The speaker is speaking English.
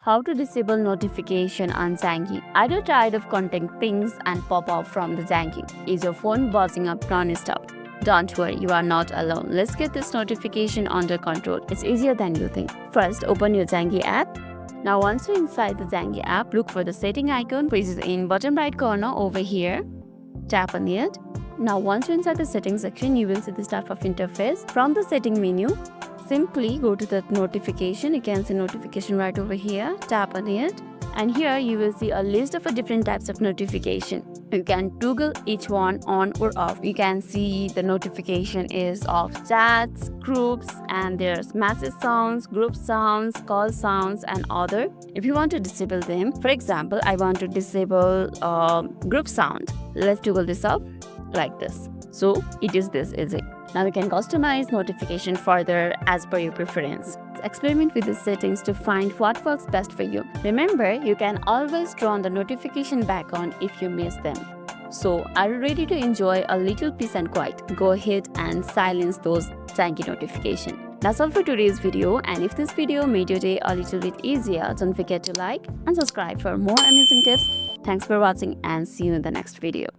How to disable notification on Zangi. Are you tired of content pings and pop-up from the Zangi? Is your phone buzzing up non-stop? Don't worry, you are not alone. Let's get this notification under control. It's easier than you think. First, open your Zangi app. Now once you're inside the Zangi app, look for the setting icon which is in bottom right corner over here. Tap on it. Now once you're inside the settings section, you will see this type of interface. From the setting menu, simply go to the notification. You can see notification right over here. Tap on it. And here you will see a list of different types of notification. You can toggle each one on or off. You can see the notification is of chats, groups, and there's message sounds, group sounds, call sounds, and other. If you want to disable them, for example, I want to disable group sound. Let's toggle this off like this. So it is this easy. Now you can customize notification further as per your preference. Experiment with the settings to find what works best for you. Remember, you can always turn the notification back on if you miss them. So, are you ready to enjoy a little peace and quiet? Go ahead and silence those Zangi notifications. That's all for today's video, and if this video made your day a little bit easier, don't forget to like and subscribe for more amazing tips. Thanks for watching and see you in the next video.